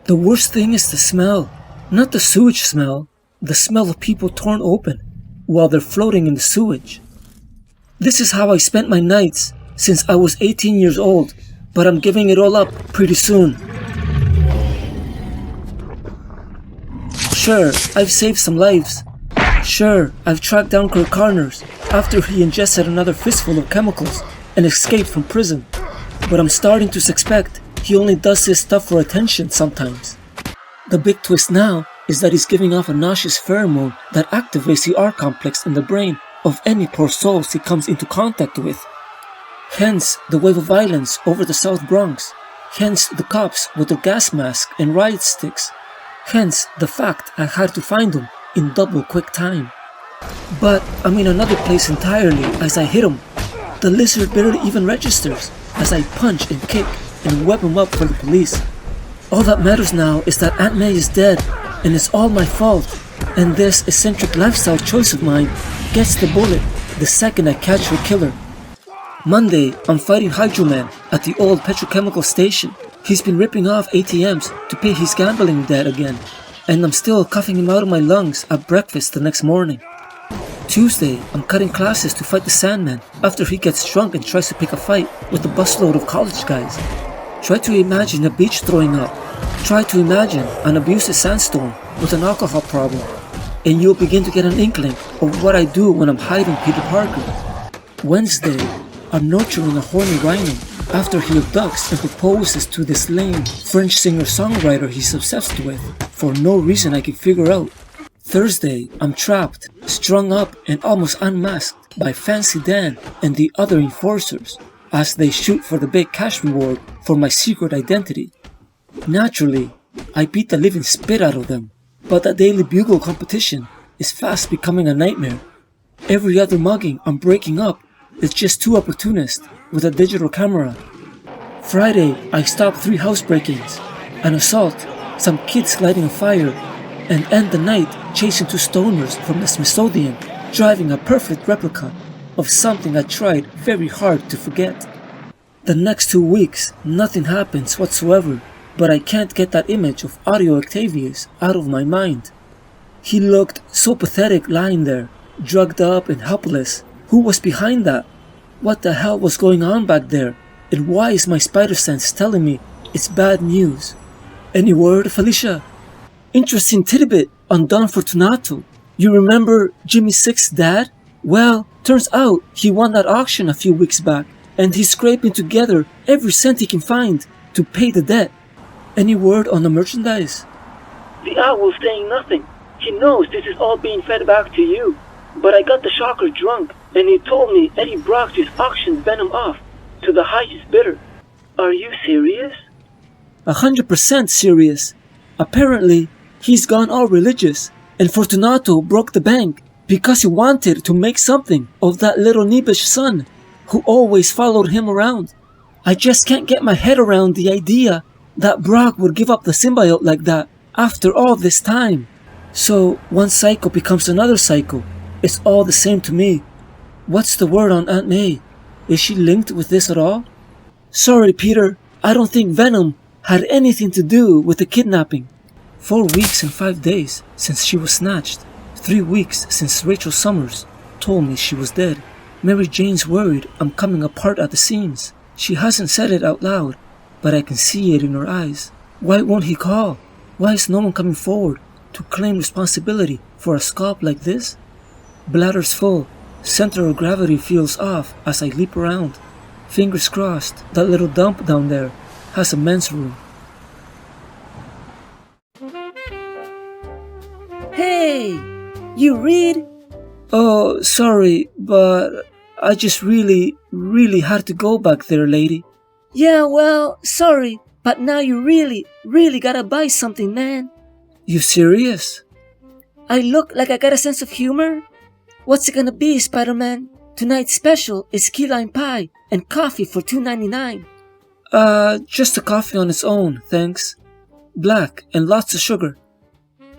The worst thing is the smell. Not the sewage smell. The smell of people torn open while they're floating in the sewage. This is how I spent my nights since I was 18 years old, but I'm giving it all up pretty soon. Sure, I've saved some lives. Sure, I've tracked down Kirk Connors after he ingested another fistful of chemicals and escaped from prison. But I'm starting to suspect he only does this stuff for attention sometimes. The big twist now is that he's giving off a nauseous pheromone that activates the R complex in the brain of any poor souls he comes into contact with. Hence the wave of violence over the South Bronx. Hence the cops with their gas masks and riot sticks. Hence the fact I had to find him in double quick time. But I'm in another place entirely as I hit him. The lizard barely even registers as I punch and kick and web him up for the police. All that matters now is that Aunt May is dead, and it's all my fault, and this eccentric lifestyle choice of mine gets the bullet the second I catch her killer. Monday, I'm fighting Hydro Man at the old petrochemical station. He's been ripping off ATMs to pay his gambling debt again, and I'm still coughing him out of my lungs at breakfast the next morning. Tuesday, I'm cutting classes to fight the Sandman after he gets drunk and tries to pick a fight with a busload of college guys. Try to imagine a beach throwing up. Try to imagine an abusive sandstorm with an alcohol problem, and you'll begin to get an inkling of what I do when I'm hiding Peter Parker. Wednesday, I'm nurturing a horny rhino after he abducts and proposes to this lame French singer-songwriter he's obsessed with for no reason I can figure out. Thursday, I'm trapped, strung up and almost unmasked by Fancy Dan and the other enforcers as they shoot for the big cash reward for my secret identity. Naturally, I beat the living spit out of them, but the Daily Bugle competition is fast becoming a nightmare. Every other mugging I'm breaking up is just two opportunists with a digital camera. Friday, I stop 3 house break-ins, an assault, some kids lighting a fire, and end the night chasing 2 stoners from the Smithsonian, driving a perfect replica of something I tried very hard to forget. The next 2 weeks, nothing happens whatsoever, but I can't get that image of Audio Octavius out of my mind. He looked so pathetic lying there, drugged up and helpless. Who was behind that? What the hell was going on back there? And why is my spider sense telling me it's bad news? Any word, Felicia? Interesting tidbit on Don Fortunato. You remember Jimmy Six's dad? Well, turns out he won that auction a few weeks back, and he's scraping together every cent he can find to pay the debt. Any word on the merchandise? The owl's saying nothing. He knows this is all being fed back to you. But I got the shocker drunk, and he told me Eddie Brock just auctioned Venom off to the highest bidder. Are you serious? 100% serious. Apparently, he's gone all religious, and Fortunato broke the bank because he wanted to make something of that little Nebish son who always followed him around. I just can't get my head around the idea that Brock would give up the symbiote like that after all this time. So, one cycle becomes another cycle. It's all the same to me. What's the word on Aunt May? Is she linked with this at all? Sorry, Peter. I don't think Venom had anything to do with the kidnapping. 4 weeks and 5 days since she was snatched. 3 weeks since Rachel Summers told me she was dead. Mary Jane's worried I'm coming apart at the seams. She hasn't said it out loud, but I can see it in her eyes. Why won't he call? Why is no one coming forward to claim responsibility for a scalp like this? Bladder's full. Center of gravity feels off as I leap around. Fingers crossed that little dump down there has a men's room. Hey! You read? Oh, sorry, but I just really had to go back there, lady. Yeah, well, sorry, but now you really gotta buy something, man. You serious? I look like I got a sense of humor? What's it gonna be, Spider-Man? Tonight's special is key lime pie and coffee for $2.99. Just a coffee on its own, thanks. Black and lots of sugar.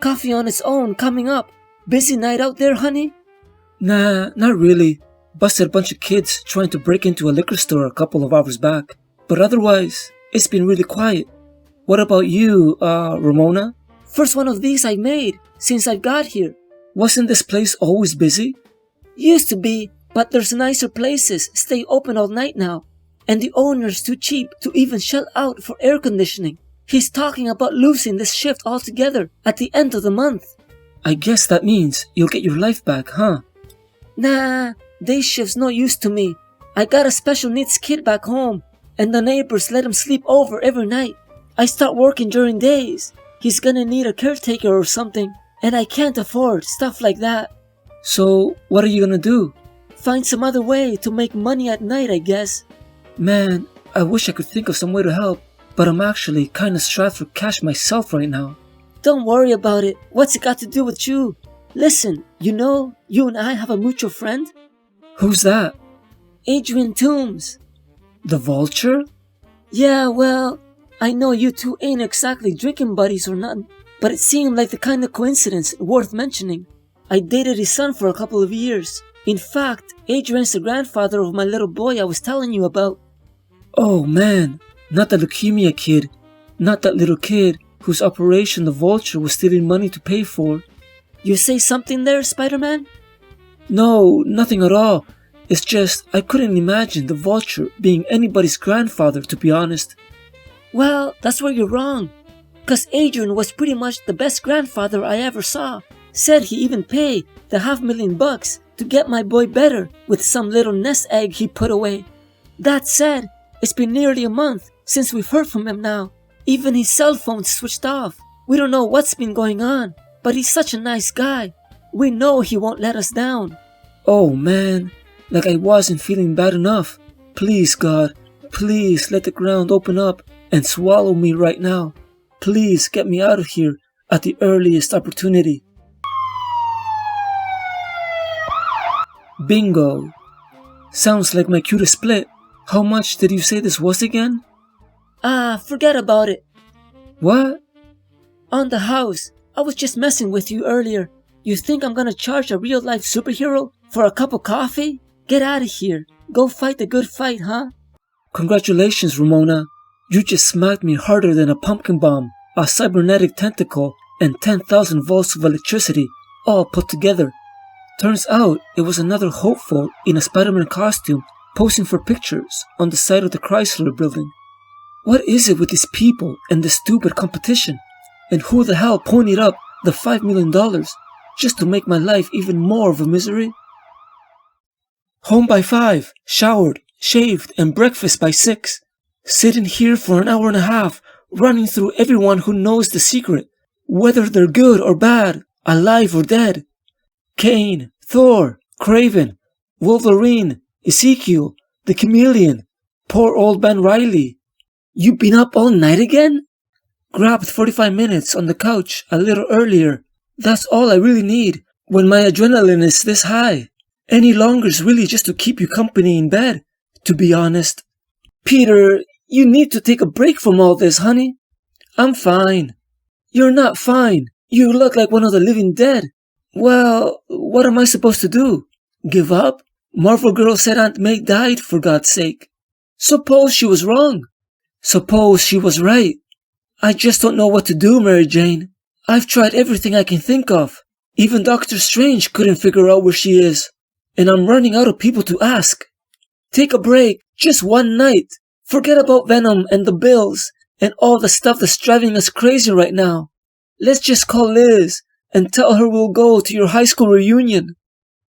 Coffee on its own coming up. Busy night out there, honey? Nah, not really. Busted a bunch of kids trying to break into a liquor store a couple of hours back. But otherwise, it's been really quiet. What about you, Ramona? First one of these I made since I got here. Wasn't this place always busy? Used to be, but there's nicer places stay open all night now. And the owner's too cheap to even shell out for air conditioning. He's talking about losing this shift altogether at the end of the month. I guess that means you'll get your life back, huh? Nah, day shift's no use to me. I got a special needs kid back home, and the neighbors let him sleep over every night. I start working during days. He's gonna need a caretaker or something, and I can't afford stuff like that. So, what are you gonna do? Find some other way to make money at night, I guess. Man, I wish I could think of some way to help, but I'm actually kinda strapped for cash myself right now. Don't worry about it. What's it got to do with you? Listen, you know, you and I have a mutual friend. Who's that? Adrian Toombs. The Vulture? Yeah, well, I know you two ain't exactly drinking buddies or nothing, but it seemed like the kind of coincidence worth mentioning. I dated his son for a couple of years. In fact, Adrian's the grandfather of my little boy I was telling you about. Oh man, not the leukemia kid. Not that little kid whose operation the Vulture was stealing money to pay for. You say something there, Spider-Man? No, nothing at all. It's just, I couldn't imagine the Vulture being anybody's grandfather, to be honest. Well, that's where you're wrong. 'Cause Adrian was pretty much the best grandfather I ever saw. Said he even paid the $500,000 to get my boy better with some little nest egg he put away. That said, it's been nearly a month since we've heard from him now. Even his cell phone's switched off. We don't know what's been going on, but he's such a nice guy. We know he won't let us down. Oh man, like I wasn't feeling bad enough. Please God, please let the ground open up and swallow me right now. Please get me out of here at the earliest opportunity. Bingo. Sounds like my cutest split. How much did you say this was again? Forget about it. What? On the house. I was just messing with you earlier. You think I'm gonna charge a real-life superhero for a cup of coffee? Get out of here. Go fight the good fight, huh? Congratulations, Ramona. You just smacked me harder than a pumpkin bomb, a cybernetic tentacle, and 10,000 volts of electricity, all put together. Turns out it was another hopeful in a Spider-Man costume posing for pictures on the side of the Chrysler building. What is it with these people and this stupid competition? And who the hell ponied up the $5 million just to make my life even more of a misery? Home by 5, showered, shaved, and breakfast by 6. Sitting here for an hour and a half, running through everyone who knows the secret, whether they're good or bad, alive or dead. Kane, Thor, Kraven, Wolverine, Ezekiel, the Chameleon, poor old Ben Reilly. You been up all night again? Grabbed 45 minutes on the couch a little earlier. That's all I really need when my adrenaline is this high. Any longer's really just to keep you company in bed, to be honest. Peter, you need to take a break from all this, honey. I'm fine. You're not fine. You look like one of the living dead. Well, what am I supposed to do? Give up? Marvel Girl said Aunt May died, for God's sake. Suppose she was wrong. Suppose she was right. I just don't know what to do, Mary Jane. I've tried everything I can think of. Even Doctor Strange couldn't figure out where she is. And I'm running out of people to ask. Take a break, just one night. Forget about Venom and the bills and all the stuff that's driving us crazy right now. Let's just call Liz and tell her we'll go to your high school reunion.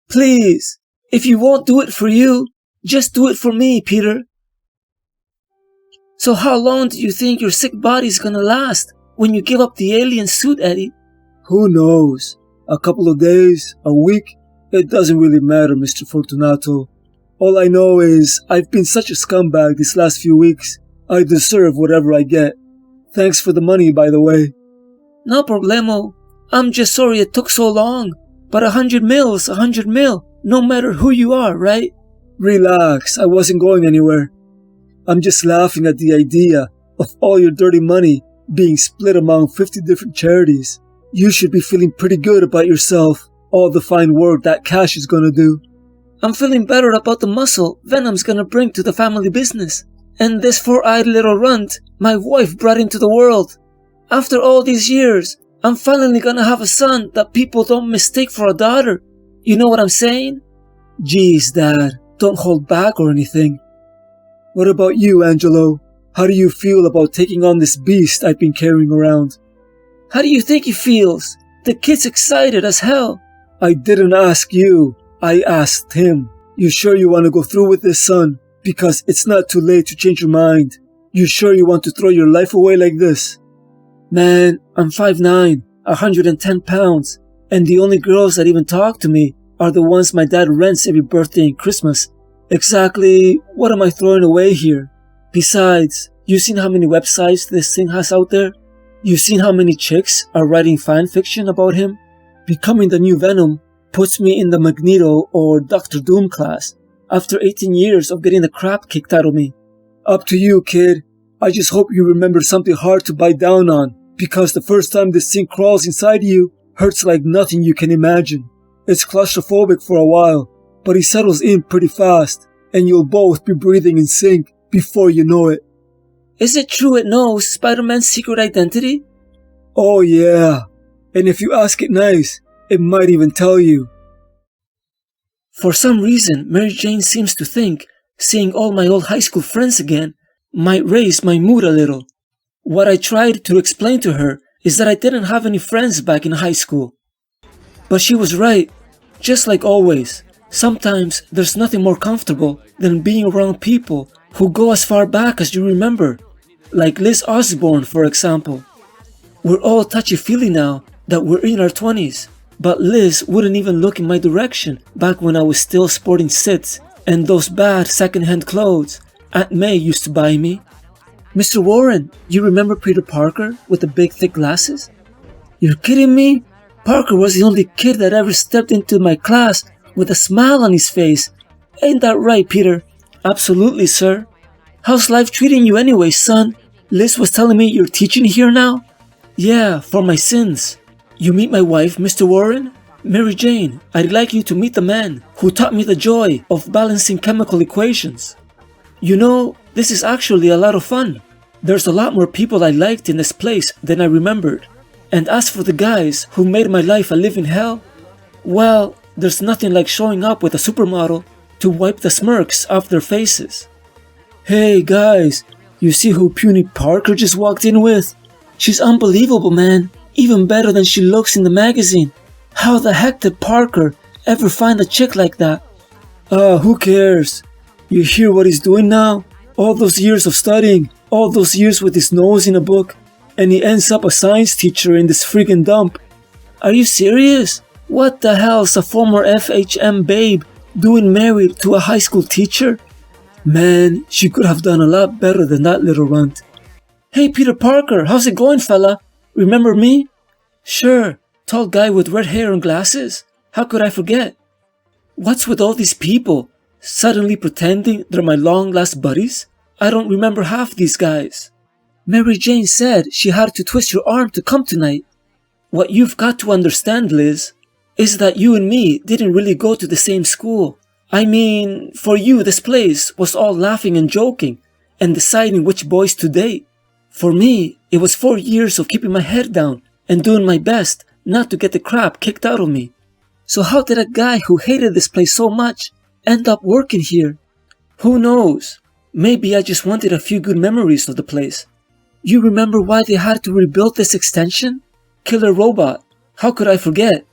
Please, if you won't do it for you, just do it for me, Peter. So how long do you think your sick body's gonna last when you give up the alien suit, Eddie? Who knows? A couple of days? A week? It doesn't really matter, Mr. Fortunato. All I know is I've been such a scumbag these last few weeks. I deserve whatever I get. Thanks for the money, by the way. No problemo. I'm just sorry it took so long. But 100 mil's 100 mil, no matter who you are, right? Relax, I wasn't going anywhere. I'm just laughing at the idea of all your dirty money being split among 50 different charities. You should be feeling pretty good about yourself, all the fine work that cash is gonna do. I'm feeling better about the muscle Venom's gonna bring to the family business. And this four-eyed little runt my wife brought into the world. After all these years, I'm finally gonna have a son that people don't mistake for a daughter. You know what I'm saying? Jeez, Dad, don't hold back or anything. What about you, Angelo? How do you feel about taking on this beast I've been carrying around? How do you think he feels? The kid's excited as hell. I didn't ask you. I asked him. You sure you want to go through with this, son? Because it's not too late to change your mind. You sure you want to throw your life away like this? Man, I'm 5'9", 110 pounds, and the only girls that even talk to me are the ones my dad rents every birthday and Christmas. Exactly what am I throwing away here? Besides, you seen how many websites this thing has out there? You seen how many chicks are writing fan fiction about him? Becoming the new Venom puts me in the Magneto or Dr. Doom class after 18 years of getting the crap kicked out of me. Up to you, kid. I just hope you remember something hard to bite down on, because the first time this thing crawls inside you hurts like nothing you can imagine. It's claustrophobic for a while, but it settles in pretty fast, and you'll both be breathing in sync before you know it. Is it true it knows Spider-Man's secret identity? Oh yeah, and if you ask it nice, it might even tell you. For some reason, Mary Jane seems to think seeing all my old high school friends again might raise my mood a little. What I tried to explain to her is that I didn't have any friends back in high school. But she was right. Just like always, sometimes there's nothing more comfortable than being around people who go as far back as you remember. Like Liz Osborne, for example. We're all touchy-feely now that we're in our 20s, but Liz wouldn't even look in my direction back when I was still sporting sits and those bad second-hand clothes Aunt May used to buy me. Mr. Warren, you remember Peter Parker with the big thick glasses? You're kidding me? Parker was the only kid that ever stepped into my class with a smile on his face. Ain't that right, Peter? Absolutely, sir. How's life treating you anyway, son? Liz was telling me you're teaching here now? Yeah, for my sins. You meet my wife, Mr. Warren? Mary Jane, I'd like you to meet the man who taught me the joy of balancing chemical equations. You know, this is actually a lot of fun. There's a lot more people I liked in this place than I remembered. And as for the guys who made my life a living hell, well, there's nothing like showing up with a supermodel to wipe the smirks off their faces. Hey guys, you see who puny Parker just walked in with? She's unbelievable, man. Even better than she looks in the magazine. How the heck did Parker ever find a chick like that? Who cares? You hear what he's doing now? All those years of studying, all those years with his nose in a book, and he ends up a science teacher in this friggin' dump. Are you serious? What the hell's a former FHM babe doing married to a high school teacher? Man, she could have done a lot better than that little runt. Hey Peter Parker, how's it going, fella? Remember me? Sure, tall guy with red hair and glasses. How could I forget? What's with all these people? Suddenly pretending they're my long-lost buddies? I don't remember half these guys. Mary Jane said she had to twist your arm to come tonight. What you've got to understand, Liz, is that you and me didn't really go to the same school. I mean, for you this place was all laughing and joking and deciding which boys to date. For me, it was 4 years of keeping my head down and doing my best not to get the crap kicked out of me. So how did a guy who hated this place so much end up working here? Who knows? Maybe I just wanted a few good memories of the place. You remember why they had to rebuild this extension? Killer Robot. How could I forget?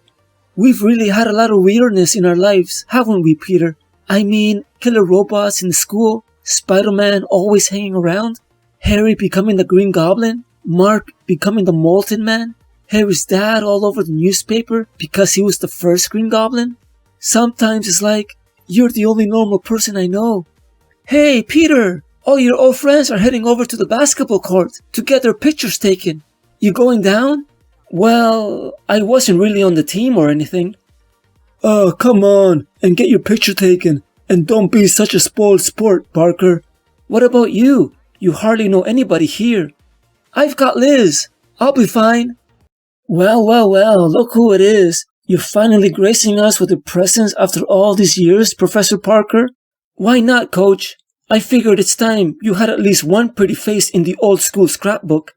We've really had a lot of weirdness in our lives, haven't we, Peter? I mean, killer robots in the school, Spider-Man always hanging around, Harry becoming the Green Goblin, Mark becoming the Molten Man, Harry's dad all over the newspaper because he was the first Green Goblin. Sometimes it's like, you're the only normal person I know. Hey, Peter! All your old friends are heading over to the basketball court to get their pictures taken. You going down? Well, I wasn't really on the team or anything. Oh, come on, and get your picture taken. And don't be such a spoiled sport, Parker. What about you? You hardly know anybody here. I've got Liz. I'll be fine. Well, look who it is. You're finally gracing us with your presence after all these years, Professor Parker. Why not, Coach? I figured it's time you had at least one pretty face in the old school scrapbook.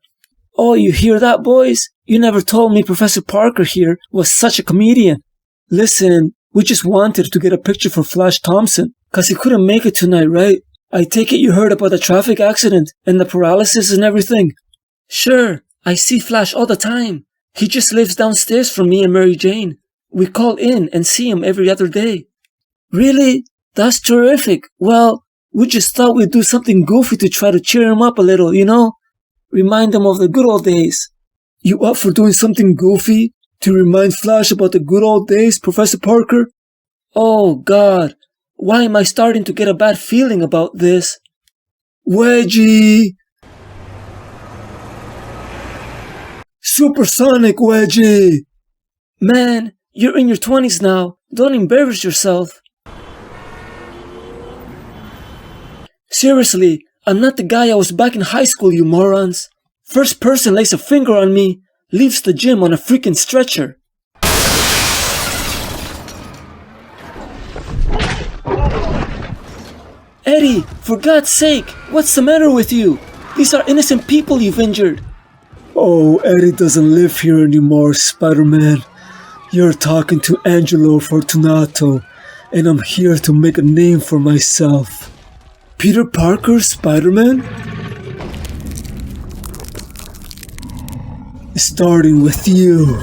Oh, you hear that, boys? You never told me Professor Parker here was such a comedian. Listen, we just wanted to get a picture for Flash Thompson, 'cause he couldn't make it tonight, right? I take it you heard about the traffic accident and the paralysis and everything? Sure, I see Flash all the time. He just lives downstairs from me and Mary Jane. We call in and see him every other day. Really? That's terrific. Well, we just thought we'd do something goofy to try to cheer him up a little, you know? Remind him of the good old days. You up for doing something goofy to remind Flash about the good old days, Professor Parker? Oh, God. Why am I starting to get a bad feeling about this? Wedgie! Supersonic Wedgie! Man, you're in your 20s now. Don't embarrass yourself. Seriously, I'm not the guy I was back in high school, you morons. First person lays a finger on me, leaves the gym on a freaking stretcher. Eddie, for God's sake, what's the matter with you? These are innocent people you've injured. Oh, Eddie doesn't live here anymore, Spider-Man. You're talking to Angelo Fortunato, and I'm here to make a name for myself. Peter Parker, Spider-Man? Starting with you.